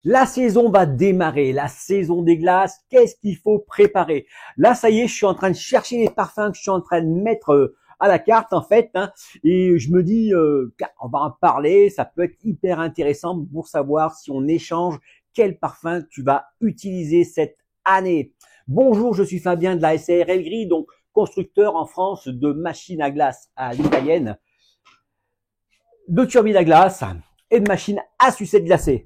La saison va démarrer, la saison des glaces. Qu'est-ce qu'il faut préparer? Là, ça y est, je suis en train de chercher les parfums que je suis en train de mettre à la carte en fait, hein, et je me dis, on va en parler. Ça peut être hyper intéressant pour savoir si on échange quel parfum tu vas utiliser cette année. Bonjour, je suis Fabien de la SARL Gris, donc constructeur en France de machines à glace à l'italienne, de turbines à glace et de machines à sucette glacée.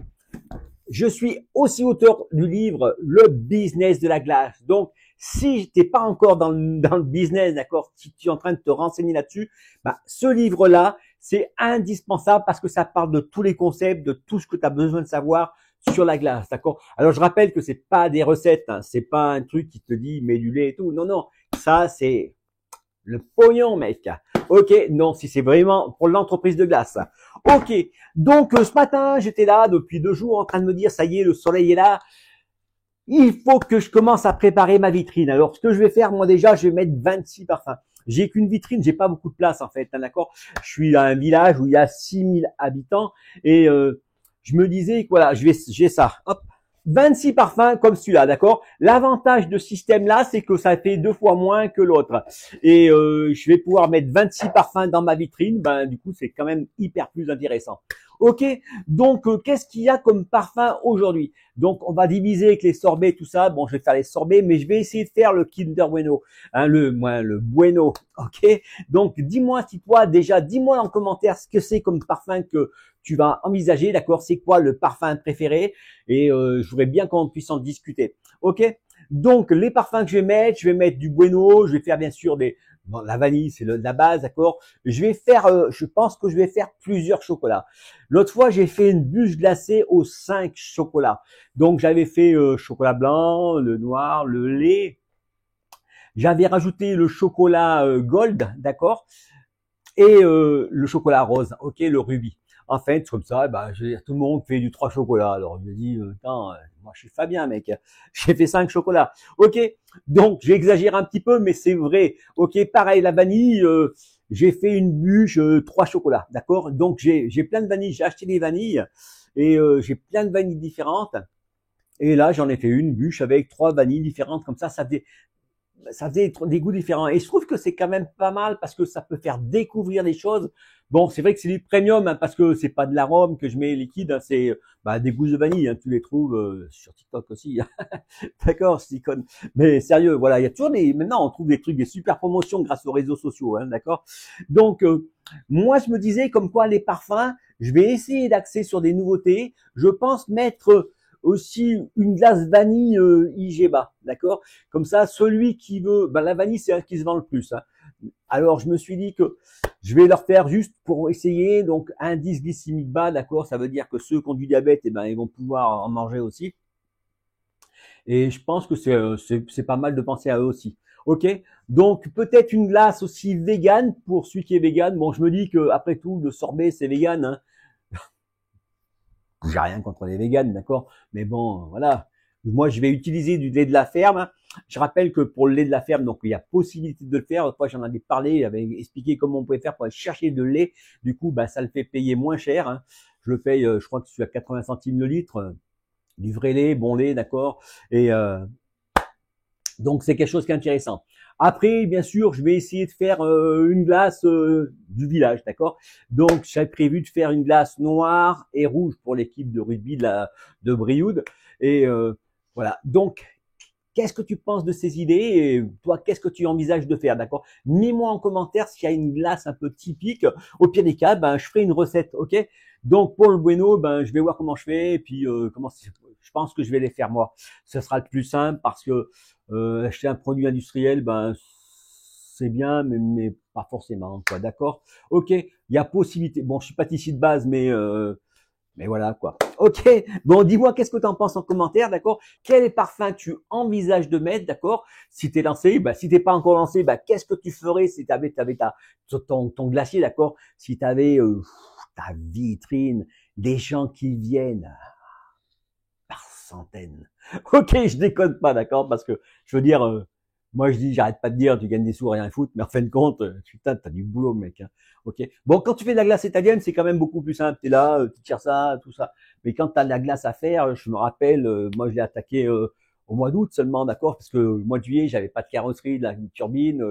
Je suis aussi auteur du livre Le business de la glace. Donc, si tu n'es pas encore dans le business, d'accord, si tu es en train de te renseigner là-dessus, bah, ce livre-là, c'est indispensable parce que ça parle de tous les concepts, de tout ce que tu as besoin de savoir sur la glace, d'accord. Alors, je rappelle que c'est pas des recettes, hein, c'est pas un truc qui te dit mets du lait et tout. Non, non, ça c'est le pognon, mec. Ok, non, si c'est vraiment pour l'entreprise de glace. Ok, donc ce matin, j'étais là depuis 2 jours en train de me dire, ça y est, le soleil est là. Il faut que je commence à préparer ma vitrine. Alors, ce que je vais faire, moi déjà, je vais mettre 26 parfums. J'ai qu'une vitrine, j'ai pas beaucoup de place en fait, hein, d'accord. Je suis dans un village où il y a 6000 habitants et je me disais que voilà, j'ai ça. Hop, 26 parfums comme celui-là, d'accord. L'avantage de ce système-là, c'est que ça fait 2 fois moins que l'autre. Et je vais pouvoir mettre 26 parfums dans ma vitrine. Ben, du coup, c'est quand même hyper plus intéressant. Ok, donc qu'est-ce qu'il y a comme parfum aujourd'hui? Donc, on va diviser avec les sorbets, tout ça. Bon, je vais faire les sorbets, mais je vais essayer de faire le Kinder Bueno, hein, le Bueno. Ok, donc dis-moi si toi déjà, dis-moi en commentaire ce que c'est comme parfum que tu vas envisager, d'accord? C'est quoi le parfum préféré? Et je voudrais bien qu'on puisse en discuter. Ok, donc les parfums que je vais mettre du Bueno, je vais faire bien sûr bon, la vanille, c'est la base, d'accord. Je vais faire, je pense que je vais faire plusieurs chocolats. L'autre fois, j'ai fait une bûche glacée aux 5 chocolats. Donc j'avais fait chocolat blanc, le noir, le lait. J'avais rajouté le chocolat gold, d'accord, et le chocolat rose, ok, le rubis. En fait, comme ça, bah, je veux dire, tout le monde fait du 3 chocolats. Alors, je me dis, moi, je suis Fabien, mec. J'ai fait 5 chocolats. Ok. Donc, j'exagère un petit peu, mais c'est vrai. Ok. Pareil, la vanille, j'ai fait une bûche, 3 chocolats. D'accord? Donc, j'ai plein de vanilles. J'ai acheté des vanilles et j'ai plein de vanilles différentes. Et là, j'en ai fait une bûche avec 3 vanilles différentes. Comme ça faisait des goûts différents. Et je trouve que c'est quand même pas mal parce que ça peut faire découvrir des choses. Bon, c'est vrai que c'est du premium, hein, parce que c'est pas de l'arôme que je mets liquide, hein, c'est des gousses de vanille. Hein, tu les trouves sur TikTok aussi. D'accord, je déconne. Mais sérieux, voilà, il y a toujours maintenant on trouve des trucs, des super promotions grâce aux réseaux sociaux, hein, d'accord. Donc moi je me disais comme quoi les parfums, je vais essayer d'axer sur des nouveautés. Je pense mettre aussi une glace vanille Igeba, d'accord. Comme ça, celui qui veut, la vanille c'est ce qui se vend le plus. Hein. Alors je me suis dit que je vais leur faire juste pour essayer, donc indice glycémique bas, d'accord. Ça veut dire que ceux qui ont du diabète, eh ben ils vont pouvoir en manger aussi. Et je pense que c'est pas mal de penser à eux aussi. Ok, donc peut-être une glace aussi végane pour celui qui est végane. Bon, je me dis que après tout, le sorbet c'est végane. Hein. J'ai rien contre les véganes, d'accord. Mais bon, voilà. Moi, je vais utiliser du lait de la ferme. Je rappelle que pour le lait de la ferme, donc il y a possibilité de le faire. L'autre fois, j'en avais parlé, j'avais expliqué comment on pouvait faire pour aller chercher de lait. Du coup, ça le fait payer moins cher. Hein. Je le paye, je crois que je suis à 80 centimes le litre. Du vrai lait, bon lait, d'accord. Et donc c'est quelque chose qui est intéressant. Après, bien sûr, je vais essayer de faire une glace du village, d'accord. Donc j'ai prévu de faire une glace noire et rouge pour l'équipe de rugby de Brioude. Et voilà. Donc qu'est-ce que tu penses de ces idées et toi, qu'est-ce que tu envisages de faire, d'accord? Mets-moi en commentaire s'il y a une glace un peu typique. Au pire des cas, je ferai une recette, ok? Donc pour le bueno, je vais voir comment je fais et puis je pense que je vais les faire moi. Ce sera le plus simple parce que acheter un produit industriel, c'est bien, mais pas forcément, quoi, d'accord? Ok, il y a possibilité. Bon, je suis pâtissier de base, mais voilà, quoi. Ok, bon, dis-moi qu'est-ce que tu en penses en commentaire, d'accord? Quel parfum tu envisages de mettre, d'accord? Si t'es lancé, si t'es pas encore lancé, qu'est-ce que tu ferais si t'avais ton glacier, d'accord? Si t'avais ta vitrine, des gens qui viennent par centaines. Ok, je déconne pas, d'accord? Parce que je veux dire, Moi, je dis, j'arrête pas de dire, tu gagnes des sous, rien à foutre, mais en fin de compte, putain, t'as du boulot, mec. Hein. Ok. Bon, quand tu fais de la glace italienne, c'est quand même beaucoup plus simple. T'es là, tu tires ça, tout ça. Mais quand t'as de la glace à faire, je me rappelle, moi, je l'ai attaqué au mois d'août seulement, d'accord, parce que au mois de juillet, j'avais pas de carrosserie, de la turbine.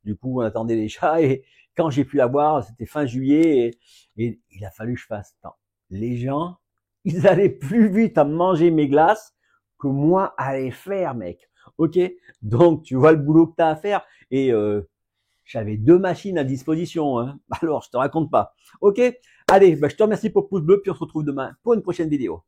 Du coup, on attendait les chats. Et quand j'ai pu l'avoir, c'était fin juillet, et il a fallu que je fasse. Attends, les gens, ils allaient plus vite à manger mes glaces que moi à les faire, mec. Ok, donc tu vois le boulot que tu as à faire et j'avais 2 machines à disposition. Hein. Alors je te raconte pas. Ok, allez, bah, je te remercie pour le pouce bleu puis on se retrouve demain pour une prochaine vidéo.